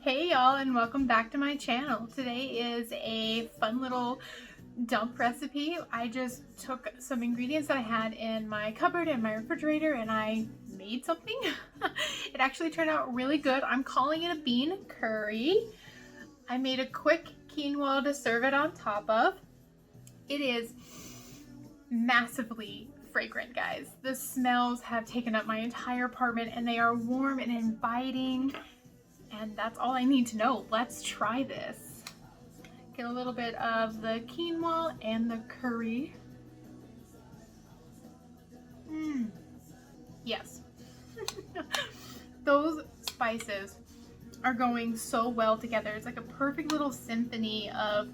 Hey y'all, and welcome back to my channel. Today is a fun little dump recipe. I just took some ingredients that I had in my cupboard and my refrigerator and I made something. It actually turned out really good. I'm calling it a bean curry. I made a quick quinoa to serve it on top of. It is massively fragrant, guys. The smells have taken up my entire apartment and they are warm and inviting. And that's all I need to know. Let's try this. Get a little bit of the quinoa and the curry. Yes. Those spices are going so well together. It's like a perfect little symphony of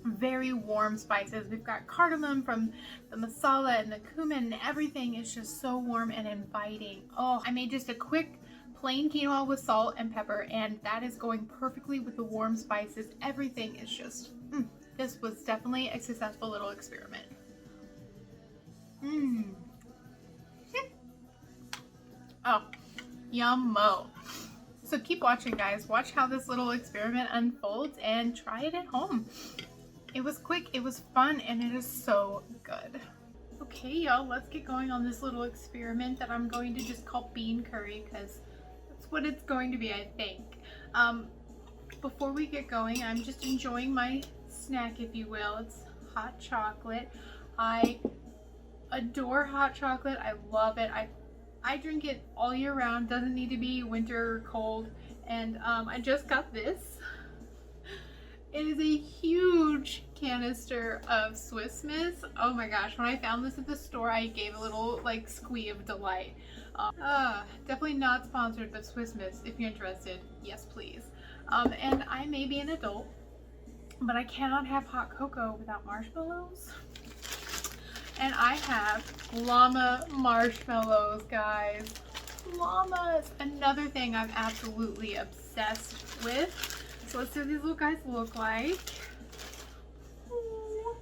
very warm spices. We've got cardamom from the masala and the cumin, and everything is just so warm and inviting. Oh, I made just a quick plain quinoa with salt and pepper, and that is going perfectly with the warm spices. Everything is just, this was definitely a successful little experiment. Oh, yum-mo. So keep watching, guys. Watch how this little experiment unfolds and try it at home. It was quick, it was fun, and it is so good. Okay, y'all, let's get going on this little experiment that I'm going to just call bean curry because that's what it's going to be, I think. Before we get going, I'm just enjoying my snack, if you will. It's hot chocolate. I adore hot chocolate. I love it. I drink it all year round. Doesn't need to be winter or cold. And I just got this. It is a huge canister of Swiss Miss. Oh my gosh, when I found this at the store, I gave a little like squee of delight. Definitely not sponsored, but Swiss Miss, if you're interested, yes please. And I may be an adult, but I cannot have hot cocoa without marshmallows. And I have llama marshmallows, guys. Llamas, another thing I'm absolutely obsessed with. So let's see what these little guys look like. Ooh,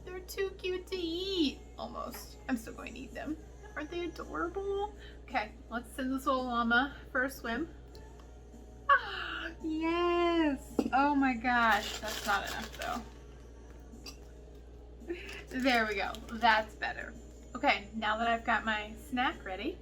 they're too cute to eat. Almost. I'm still going to eat them. Aren't they adorable? Okay, let's send this little llama for a swim. Ah, yes! Oh my gosh, that's not enough though. There we go. That's better. Okay, now that I've got my snack ready,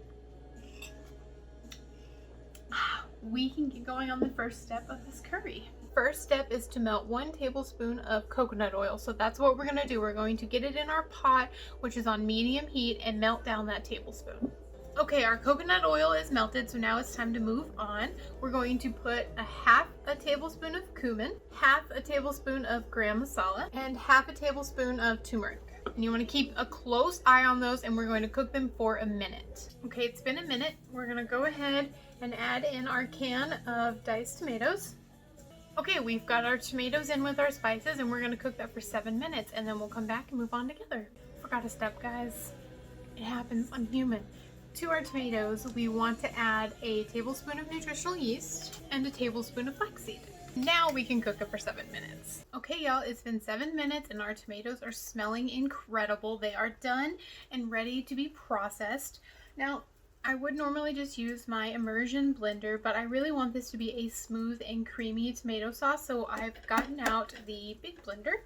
we can get going on the first step of this curry. First step is to melt 1 tablespoon of coconut oil. So that's what we're going to do. We're going to get it in our pot, which is on medium heat, and melt down that tablespoon. Okay, our coconut oil is melted, so now it's time to move on. We're going to put half a tablespoon of cumin, half a tablespoon of garam masala, and half a tablespoon of turmeric. And you want to keep a close eye on those, and we're going to cook them for a minute. Okay, it's been a minute. We're going to go ahead and add in our can of diced tomatoes. Okay, we've got our tomatoes in with our spices, and we're going to cook that for 7 minutes, and then we'll come back and move on together. Forgot a step, guys. It happens. I'm human. To our tomatoes, we want to add a tablespoon of nutritional yeast and a tablespoon of flaxseed. Now we can cook it for 7 minutes. Okay, y'all, it's been 7 minutes and our tomatoes are smelling incredible. They are done and ready to be processed. Now, I would normally just use my immersion blender, but I really want this to be a smooth and creamy tomato sauce, so I've gotten out the big blender.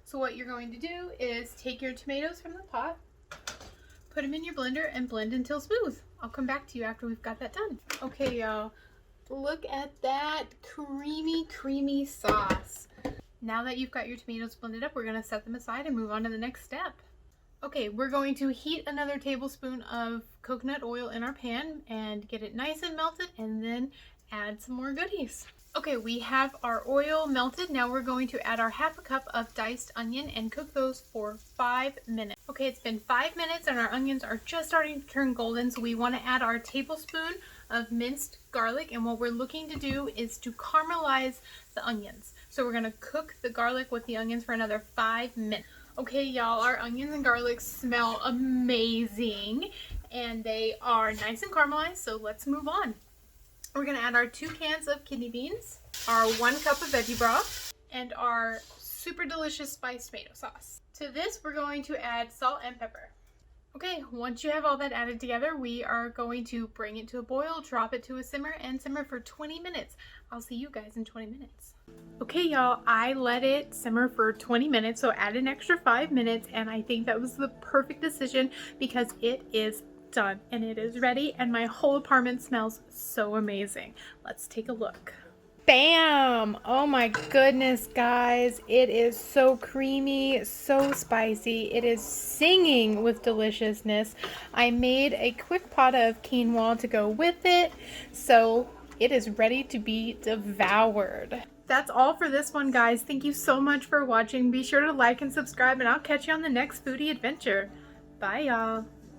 So what you're going to do is take your tomatoes from the pot, put them in your blender, and blend until smooth. I'll come back to you after we've got that done. Okay, y'all, look at that creamy sauce. Now that you've got your tomatoes blended up, we're gonna set them aside and move on to the next step. Okay, we're going to heat another tablespoon of coconut oil in our pan and get it nice and melted, and then add some more goodies. Okay, we have our oil melted. Now we're going to add our half a cup of diced onion and cook those for 5 minutes. Okay, it's been 5 minutes and our onions are just starting to turn golden, so we want to add our tablespoon of minced garlic, and what we're looking to do is to caramelize the onions. So we're going to cook the garlic with the onions for another 5 minutes. Okay, y'all, our onions and garlic smell amazing and they are nice and caramelized, so let's move on. We're going to add our 2 cans of kidney beans, our 1 cup of veggie broth, and our super delicious spiced tomato sauce. To this, we're going to add salt and pepper. Okay, once you have all that added together, we are going to bring it to a boil, drop it to a simmer, and simmer for 20 minutes. I'll see you guys in 20 minutes. Okay, y'all, I let it simmer for 20 minutes, so add an extra 5 minutes, and I think that was the perfect decision because it is done and it is ready, and my whole apartment smells so amazing. Let's take a look. Bam! Oh my goodness, guys. It is so creamy, so spicy. It is singing with deliciousness. I made a quick pot of quinoa to go with it, so it is ready to be devoured. That's all for this one, guys. Thank you so much for watching. Be sure to like and subscribe, and I'll catch you on the next foodie adventure. Bye, y'all.